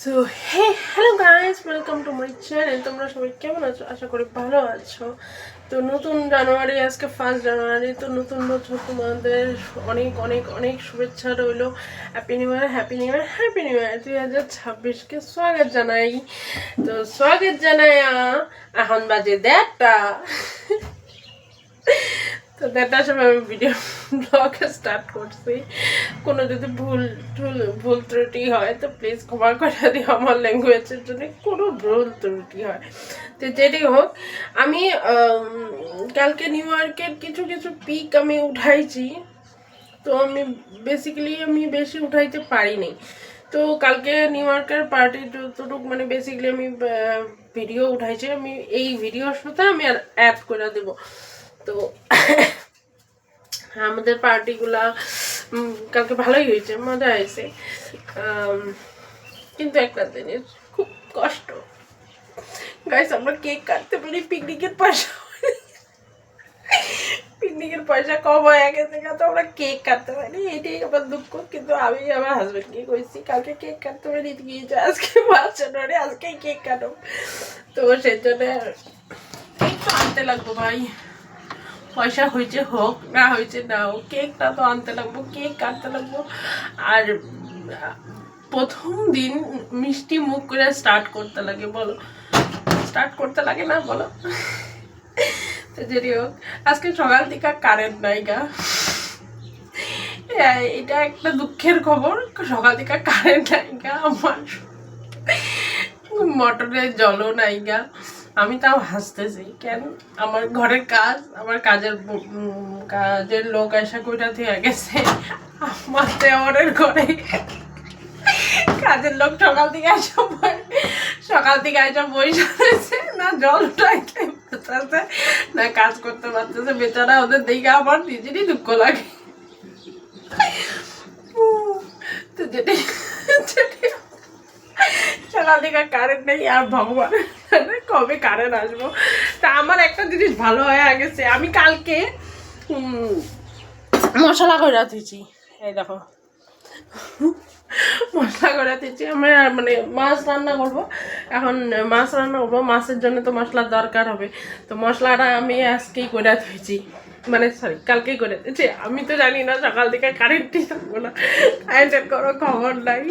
So hey hello guys, welcome to my channel. তোমরা সবাই কেমন আছো? আশা করি ভালো আছো। তো নতুন জানুয়ারি, আজকে 1 জানুয়ারি। তো নতুন বছর তোমাদের অনেক অনেক অনেক শুভেচ্ছা রইলো। Happy new year, happy new year, happy new year 2026কে স্বাগত জানাই। তো স্বাগত জানাই। এখন বাজে 1:30। তো 1:30টার সময় আমি ভিডিও ব্লগ স্টার্ট করছি। কোনো যদি ভুল ত্রুটি হয় তো প্লিজ ক্ষমা করে দিও, আমার ল্যাঙ্গুয়েজের জন্য কোনো ভুল ত্রুটি হয়। তো যেটি হোক, আমি কালকে নিউ ইয়র্কের কিছু কিছু পিক আমি উঠাইছি। তো আমি বেসিক্যালি বেশি উঠাইতে পারিনি। তো কালকে নিউ ইয়র্কের পার্টির যতটুকু মানে বেসিক্যালি আমি ভিডিও উঠাইছি, আমি এই ভিডিওর সাথে আমি আর অ্যাড করে দেবো। তো আমাদের পার্টিগুলা কালকে ভালোই হয়েছে, মজা হয়েছে। কিন্তু একটা জিনিস খুব কষ্ট গাইস, আমরা কেক কাটতে পারি, পিকনিকের পয়সা কম হয়ে গেছে, তো আমরা কেক কাটতে পারি, এটাই আমার দুঃখ। কিন্তু আমি আমার হাজবেন্ডকে কইছি কালকে কেক কাটতে পারি, গিয়েছে আজকে 5 জানুয়ারি, আজকেই কেক কাটো। তো সেই জন্য কেক তো আনতে লাগবো ভাই, পয়সা হয়েছে হোক, না হয়েছে না হোক, কেকটা তো আনতে লাগবো, কেক কাটতে লাগবো। আর প্রথম দিন মিষ্টি মুখ করে স্টার্ট করতে লাগে, বলো স্টার্ট করতে লাগে না বলো? তো যদি হোক, আজকে সকাল থেকে কারেন্ট নাই গা, এটা একটা দুঃখের খবর। সকাল থেকে কারেন্ট নাই গা, আমার মোটরের জলও নাই গা। আমি তাও হাসতেছি কেন, আমার ঘরের কাজ, আমার কাজের লোক আসা কইটা থেকে গেছে আমার দেওয়ারের ঘরে। কাজের লোক সকাল থেকে আসা বসে রয়েছে, না জল উঠাইতে পারতেছে না কাজ করতে পারতেছে। বেচারা ওদের দেখে আমার নিজেরই দুঃখ লাগে। তো যেটি সকাল থেকে কারেন্ট নেই, আর ভগবান কবে কারেন্ট আসবো। তা আমার একটা জিনিস ভালো হয়ে গেছে, আমি কালকে মশলা করে দিয়েছি। এই দেখো মশলা করে দিয়েছি। আমি মানে মাছ রান্না করবো এখন, মাছের জন্য তো মশলার দরকার হবে। তো মশলাটা আমি আজকেই করে দিয়েছি, মানে সরি কালকেই করে দিয়েছি। আমি তো জানি না সকাল থেকে কারেন্টই থাকবো না, কারেন্টের কোনো খবর নাই।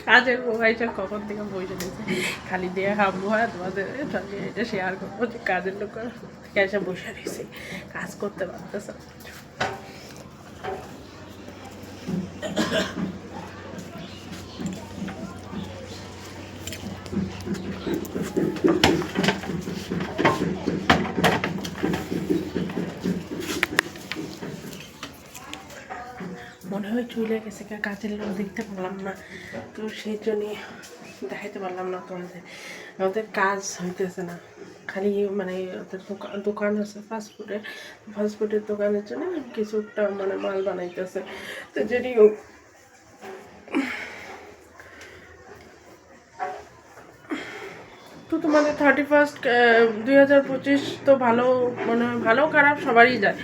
কাজের মোবাইলটা কখন থেকে বসে দিয়েছে, খালি দিয়ে খাবো। হ্যাঁ, তোমাদের সঙ্গে এটা শেয়ার করবো যে কাজের লোক থেকে এসে বসে দিয়েছি, কাজ করতে পারতেছে। মনে হয় চলে গেছে, কাজের লোক দেখতে পেলাম না, তো সেই জন্যে দেখাইতে পারলাম না তোমাদের। আমাদের কাজ হইতেছে না, খালি মানে ওদের দোকান আছে ফাস্টফুডের দোকানের জন্য কিছুটা মানে মাল বানাইতেছে। তো যদি তো তোমাদের 31 2025 তো ভালো, মনে হয় ভালো খারাপ সবারই যায়।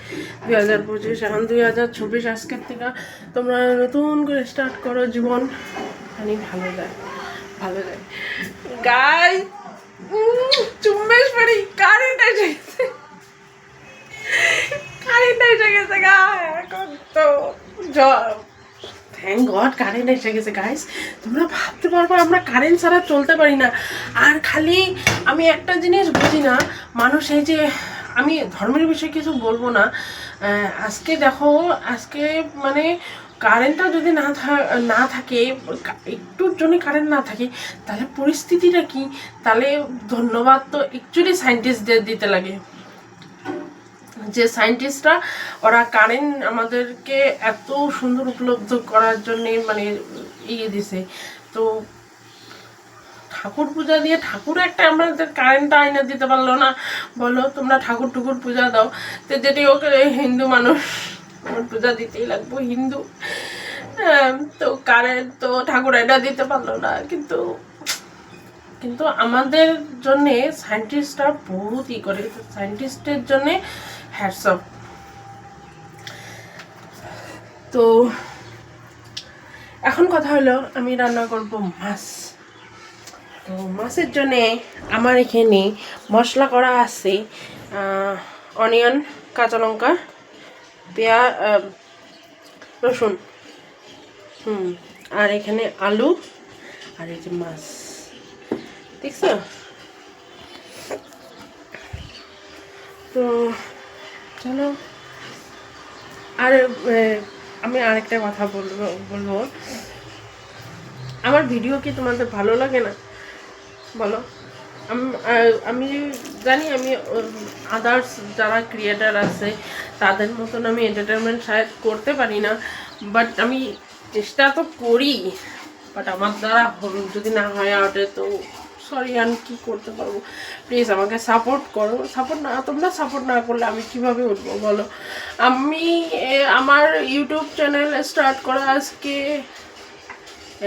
2025 এখন 2026, আজকের থেকে তোমরা নতুন করে স্টার্ট করো জীবন, মানে ভালো যায় গাই। চুম্বেশ পারি কারেন্ট এসে গেছে গা, এখন তো থ্যাংক গড কারেন্ট এসে গেছে গাইস। তোমরা ভাবতে পারবো আমরা কারেন্ট ছাড়া চলতে পারি না। আর খালি আমি একটা জিনিস বুঝি না, মানুষ এই যে, আমি ধর্মের বিষয়ে কিছু বলবো না, আজকে দেখো, আজকে মানে কারেন্টটা যদি না থাকে, একটুর জন্য কারেন্ট না থাকে, তাহলে পরিস্থিতিটা কি? তাহলে ধন্যবাদ তো অ্যাকচুয়ালি সায়েন্টিস্টদের দিতে লাগে, যে সায়েন্টিস্টরা ওরা কারেন্ট আমাদেরকে এত সুন্দর উপলব্ধ করার জন্যে মানে দিছে। তো ঠাকুর পূজা দিয়ে ঠাকুর একটা আমাদের কারেন্টটা আইনা দিতে পারলো না, বলো তোমরা ঠাকুর পূজা দাও। তো যেটি ওকে হিন্দু মানুষ, আমার পূজা দিতেই লাগবো, হিন্দু। তো কারেন্ট তো ঠাকুর আইনা দিতে পারলো না, কিন্তু আমাদের জন্যে সায়েন্টিস্টরা বহুত করে। সায়েন্টিস্টের জন্যে হ্যাটস অফ। তো এখন কথা হলো আমি রান্না করব মাছ। তো মাছের জন্যে আমার এখানে মশলা করা আছে অনিয়ন, কাঁচা লঙ্কা, পেঁয়াজ, রসুন, আর এখানে আলু, আর এই যে মাছ দেখছো। তো চলো, আর আমি আরেকটা কথা বলবো, আমার ভিডিও কি তোমাদের ভালো লাগে না বলো? আমি জানি আমি আদার্স যারা ক্রিয়েটার আছে তাদের মতন আমি এন্টারটেনমেন্ট শায়দ করতে পারি না, বাট আমি চেষ্টা তো করি, বাট আমার দ্বারা যদি না হয় আউটে তো সরি, আমি কী করতে পারবো। প্লিজ আমাকে সাপোর্ট করো, তোমরা সাপোর্ট না করলে আমি কিভাবে উঠবো বলো। আমি আমার ইউটিউব চ্যানেল স্টার্ট করা আজকে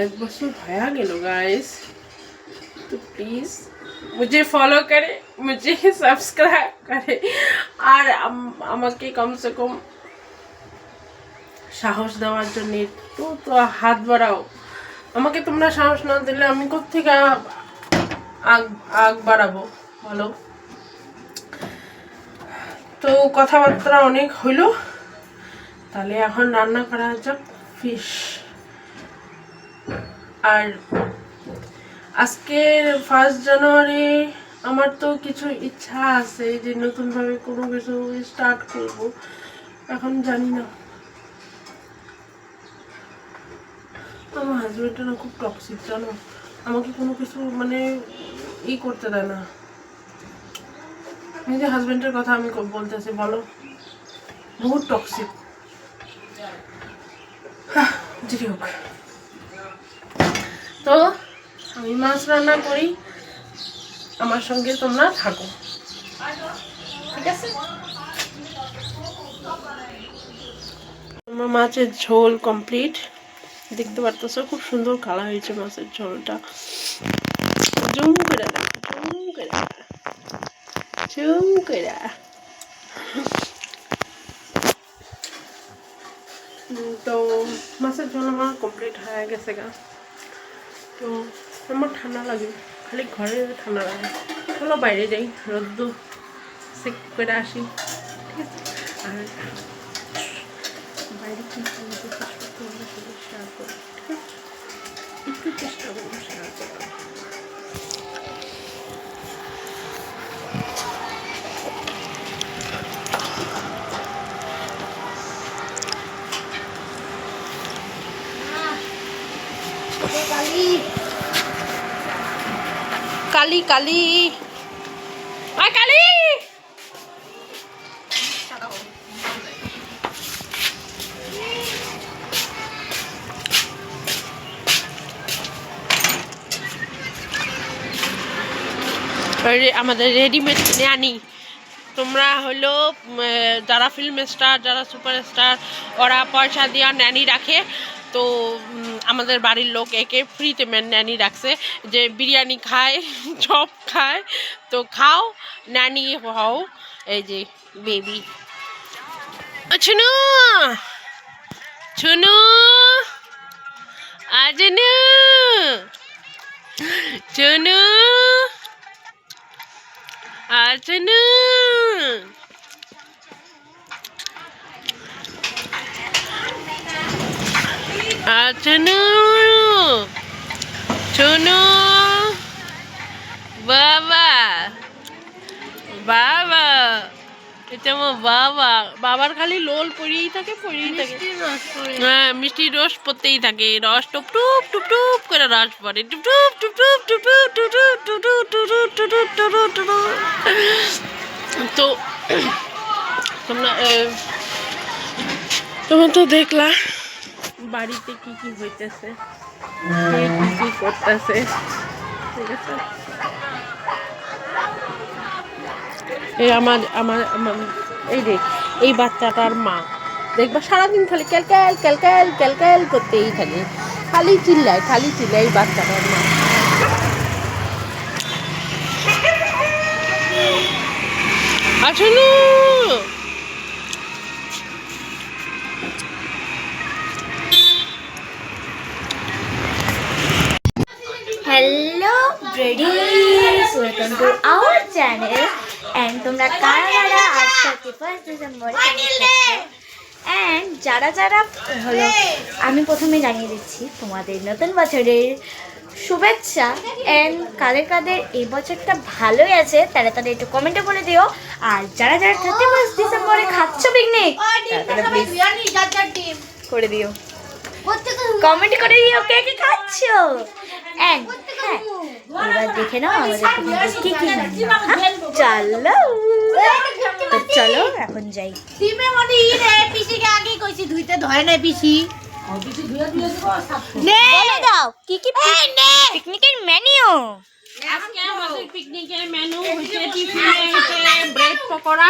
1 বছর হয়ে গেল গাইস। तो प्लीज़ मुझे फॉलो करे, मुझे सब्सक्राइब करे, আর আমাকে কমসে কম সাহস দেওয়ার জন্য একটু তো হাত বাড়াও। আমাকে তোমরা সাহস না দিলে আমি কোত্থেকে আগ বাড়াবো বলো। তো কথাবার্তা অনেক হইলো, তাহলে এখন রান্না করা যাক ফিশ। আর আজকের 1 জানুয়ারি আমার তো কিছু ইচ্ছা আছে যে নতুনভাবে কোনো কিছু স্টার্ট করব, এখন জানি না। আমার হাজবেন্ডটা না খুব টক্সিক জানো, আমাকে কোনো কিছু মানে করতে দেয় না। নিজের হাজবেন্ডের কথা আমি বলতেছি বলো, বহুত টক্সিক। যাই হোক, তো আমি মাছ রান্না করি, আমার সঙ্গে তোমরা থাকো, ঠিক আছে? আমার মাছের ঝোল কমপ্লিট, দেখতে পারতেছো খুব সুন্দর কালার হয়েছে মাছের ঝোলটা। জুম করে তো মাছের ঝোল আমার কমপ্লিট হয়ে গেছে গা। তো আমার ঠান্ডা লাগে, খালি ঘরে ঠান্ডা লাগে। চলো বাইরে যাই, রোদ্দুর সেক করে আসি, ঠিক আছে? আর বাইরে কি চেষ্টা করবো শেয়ার করো, ঠিক আছে? একটু চেষ্টা করবো শেয়ার করো। কালি কালি আয় কালি, আমাদের রেডিমেড ন্যানি। তোমরা হলো যারা ফিল্ম স্টার, যারা সুপারস্টার, ওরা পয়সা দিয়ে ন্যানি রাখে। তো আমাদের বাড়ির লোক একে ফ্রিতে ন্যানি রাখছে, যে বিরিয়ানি খায়, চপ খায়, তো খাও ন্যানি হও। এই যে বেবি ছুনু, ছুনু আজনু, ছুনু আজনু, আজনু, ছুনু বাবা, বাবা, এটা আমার বাবা। বাবার খালি লোল পড়েই থাকে। হ্যাঁ, মিষ্টি রস পড়তেই থাকে, রস টুপ টুপ টুপ টুপ করে রস পড়ে, টুপ টুপ টুপ টুপ টুপ টুপ টুপ টুপ টুপ টুপ। তো তোমরা তো দেখলা বাড়িতে কি কি হইতেছে, কি কি করতেছে, ঠিক আছে? এই আমার আমার এই রে, এই বাচ্চাটার মা দেখবা সারাদিন খালি ক্যালক্যাল ক্যালক্যাল ক্যালক্যাল করতেই থাকে, খালি চিল্লায় এই বাচ্চাটার মা। আসুন, hello ladies, welcome to our channel. And তোমরা কারা কারা আজ 31 ডিসেম্বরে and যারা যারা হলো আমি প্রথমে জানিয়ে দিচ্ছি তোমাদের নতুন বছরের শুভেচ্ছা। এন্ড কাদের কাদের এই বছরটা ভালোই আছে তারা তাদের একটু কমেন্টে বলে দিও। আর যারা যারা 31 ডিসেম্বরে খাচ্ছ পিকনিক করে দিও, কমেন্ট করে দিও কে কে খাচ্ছ। এন্ড হ্যাঁ, এবার দেখে নাও আমাদের কি কি চলো তো চলো এখন যাই। বলে দাও কি কি পিকনিকের মেনু। আজকে আমাদের পিকনিকের মেনু হচ্ছে টিফিনে হচ্ছে ব্রেড পকোড়া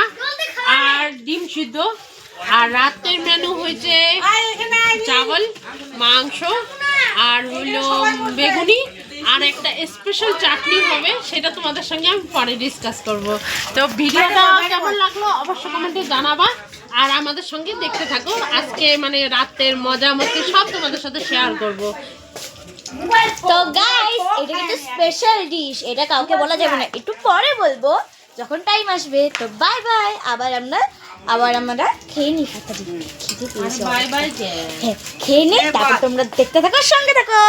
আর ডিম সিদ্ধ, আর রাতের মেনু হয়েছে চাवल মাংস আর হলো বেগুনি আর একটা স্পেশাল চাটনি হবে, সেটা তোমাদের সঙ্গে আমি পরে ডিসকাস করব। তো ভিডিওটা কেমন লাগলো অবশ্যই কমেন্টে জানাবা আর আমাদের সঙ্গে দেখতে থাকো। আজকে মানে রাতের মজা মস্তি সব তোমাদের সাথে শেয়ার করব। তো গাইস এটা কিন্তু স্পেশাল ডিশ, এটা কাউকে বলা যাবে না, একটু পরে বলবো যখন টাইম আসবে। তো বাই বাই, আবার আমরা খেয়ে নিই। খেতে পেয়েছি, বাই বাই। হ্যাঁ খেয়ে নিই, তারপর তোমরা দেখতে থাকো, সঙ্গে থাকো।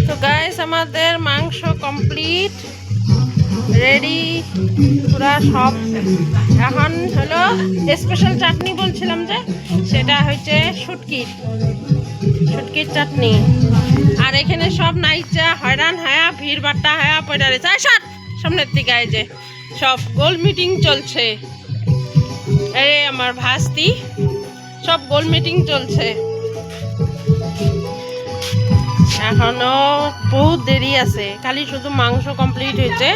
তো গাইস আমাদের মাংস কমপ্লিট রেডি পুরা সব। এখন হলো স্পেশাল চাটনি বলছিলাম যে সেটা হচ্ছে শুটকির চাটনি। আর এখানে সব নাইচা হয়রান হয়া ভিড় বাট্টা হয়া পয়ডা রয়েছে। সব সামনের দিকে এই যে সব গোল মিটিং চলছে। আরে আমার ভাস্তি সব গোল মিটিং চলছে, এখনো বহুত দেরি আছে, খালি শুধু মাংস কমপ্লিট হয়েছে।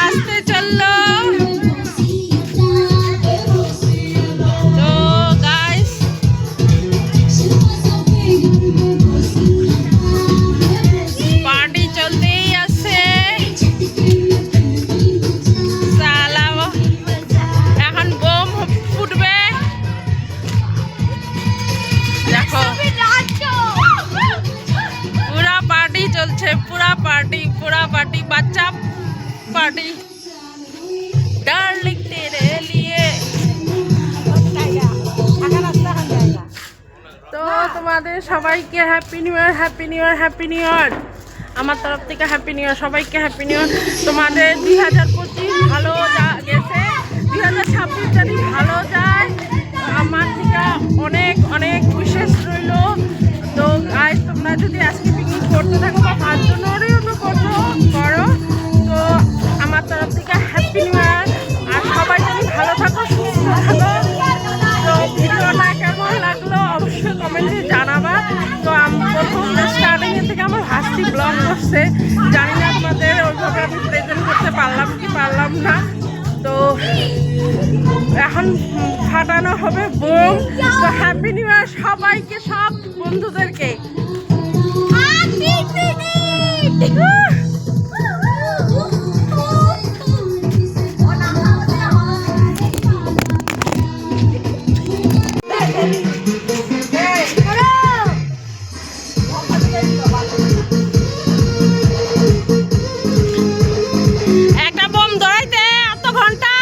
আসতে চললো। তো গাইস পার্টি চলতেই আছে, চালাও এখন বোম ফুটবে দেখো। পুরা পার্টি চলছে, পুরা পার্টি বাচ্চা पार्टी डार्लिंग तेरे लिए। তো তোমাদের সবাইকে হ্যাপি নিউ ইয়ার, আমার তরফ থেকে হ্যাপি নিউ ইয়ার, সবাইকে হ্যাপি নিউ ইয়ার। তোমাদের 2025 ভালো গেছে, 2026 যদি ভালো যায় আমার থেকে অনেক অনেক উইশেস রইল। তো গাইস তোমরা যদি আজকে পিকনিক করতে থাকো বা 5 জানুয়ারি করো তো আমার তরফ থেকে হ্যাপি নিউ ইয়ার। আর সবাই যদি ভালো থাকো সুস্থ থাকো। তো ভিডিওটা কেমন লাগলো অবশ্যই কমেন্টে জানাবা। তো প্রথম স্টার্টিংয়ের থেকে আমার হাসি ব্লগ করছে, জানি না তোমাদের ওইভাবে আমি প্রেজেন্ট করতে পারলাম কি পারলাম না। তো এখন ফাটানো হবে বোম। তো হ্যাপি নিউ ইয়ার সবাইকে, সব বন্ধুদেরকে। একটা বোম ধরাইতে এত ঘন্টা।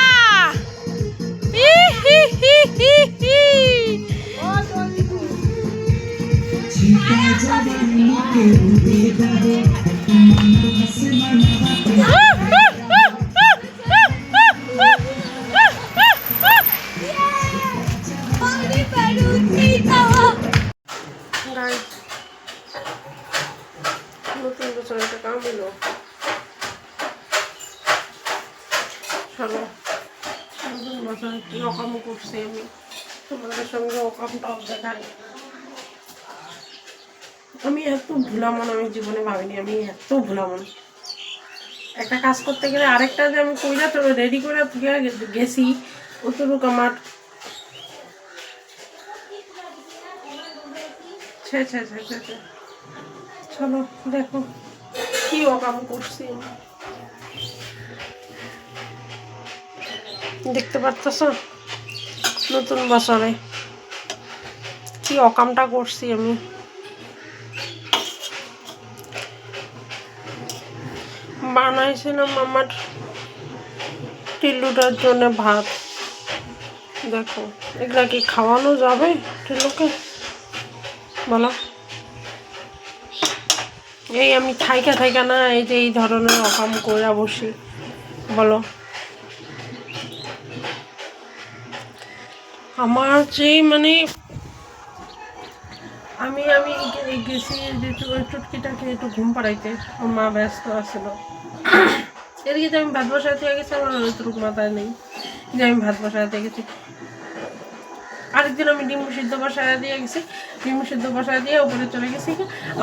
নতুন বছরে কি অকাম করছি আমি, তোমাদের সঙ্গে অকামটাও দেখাই। আমি এত ভুলামন আমি জীবনে ভাবিনি, আমি এত ভুলামন। একটা কাজ করতে গেলে আরেকটা যে আমি কইরা তো রেডি করে গেছি, অতটুক আমার চলো দেখো কি অকাম করছি আমি। দেখতে পারতেছ নতুন বছরে কি অকামটা করছি আমি। বানাইছিলাম আমার টিল্লুটার জন্য ভাত। দেখো এগুলা কি খাওয়ানো যাবে টিল্লুকে বলো? এই আমি থাইকা থাইকা না এই যে এই ধরনের অকাম কইরা বসি বলো। আমার যে মানে আমি গেছি যে চুটকিটাকে একটু ঘুম পাড়াইতে, ওর মা ব্যস্ত আছিল। এদিকে যে আমি ভাত বসাতে গেছি, আমার অতটুকু মাথায় নেই যে আমি ভাত বসাতে গেছি। আরেকদিন আমি ডিম সিদ্ধ বসায় দিয়ে গেছি, ডিম সিদ্ধ বসায় দিয়ে উপরে চলে গেছি।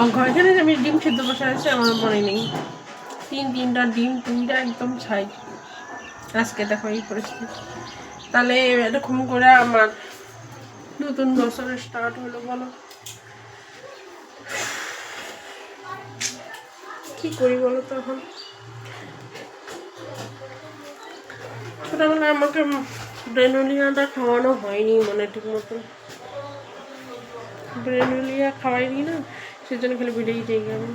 এখানে যে আমি ডিম সিদ্ধ বসাইছি আমার মনে নেই, তিনটা ডিম পুইটা একদম ছাই। আজকে দেখো এই পরিস্থিতি। তাহলে এরকম করে আমার নতুন বছরের স্টার্ট হলো বলো। কি করি বলো তখন? ছোটবেলায় আমাকে ব্রেনুলিয়াটা খাওয়ানো হয়নি মানে ঠিক মতো, ব্রেনুলিয়া খাওয়াইনি না, সেজন্য খালি বেড়েই যাই আমি।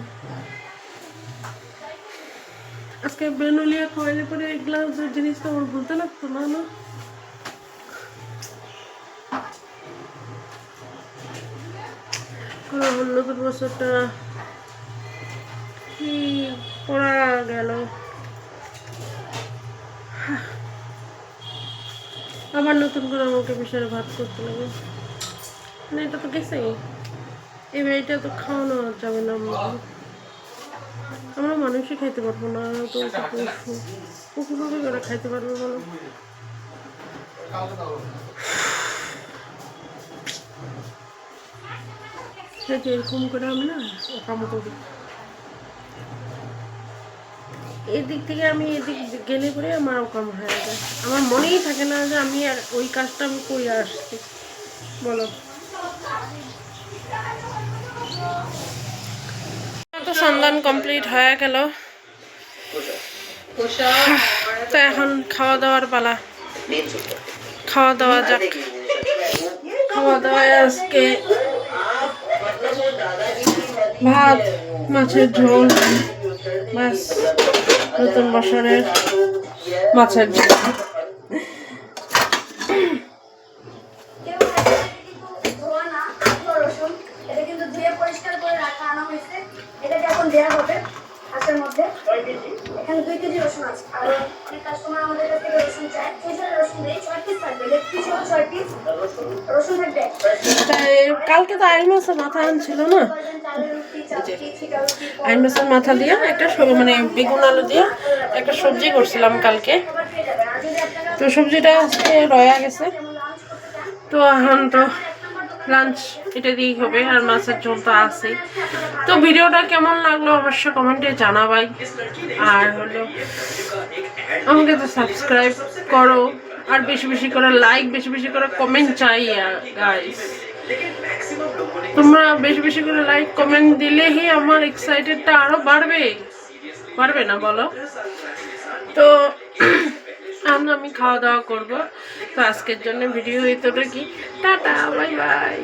আজকে ব্রেনুলিয়া খাওয়াইলে পরে এগুলা জিনিসটা আমার ভুলতে লাগতো না। নতুন বছরটা কি পড়া গেল, আবার নতুন করে আমাকে বিশাল ভাত করতে লাগে। মানে এটা তো গেছে, এই বাড়িটা তো খাওয়ানো যাবে না। আমরা মানুষই খাইতে পারবো না, তো পশু পশুভাবে করে খাইতে পারবে বলো? এরকম করে আমি না কাম করি। এদিক থেকে আমি এদিক গেলে পরে আমার ওকাম হয়ে যায়, আমার মনেই থাকে না যে আমি আর ওই কাজটা আমি করে আসছি বলো। তো সন্ধান কমপ্লিট হয়ে গেল, তো এখন খাওয়া দাওয়ার পালা। খাওয়া দাওয়া যাক। খাওয়া দাওয়ায় আজকে ভাত, মাছের ঝোল, মাছ, নতুন বছরের মাছের ঝোল। এখানে 2 কেজি রসুন আছে, আর অনেক কাস্টমার আমাদের কাছ থেকে রসুন চায়, সেই জন্য রসুন দেই। 6 পিস থাকবে, লেগ পিস ও 6 পিস রসুন থাকবে। কালকে তো আইন মাছের মাথা আনছিল না, আইন মাছের মাথা দিয়ে একটা মানে বেগুন আলু দিয়ে একটা সবজি করছিলাম কালকে। তো সবজিটা আজকে রয়া গেছে, তো এখন তো লাঞ্চ এটা দিয়েই হবে, আর মাছের ঝোল তো আছে। তো ভিডিওটা কেমন লাগলো অবশ্যই কমেন্টে জানাবাই, আর হলো আমাকে তো সাবস্ক্রাইব করো, আর বেশি বেশি করে লাইক, বেশি বেশি করে কমেন্ট চাই গাইস। তোমরা বেশি বেশি করে লাইক কমেন্ট দিলেই আমার এক্সাইটেডটা আরো বাড়বে না বলো? তো আমি খাওয়া দাওয়া করবো। তো আজকের জন্য ভিডিও এতটা কি, টাটা, বাই বাই।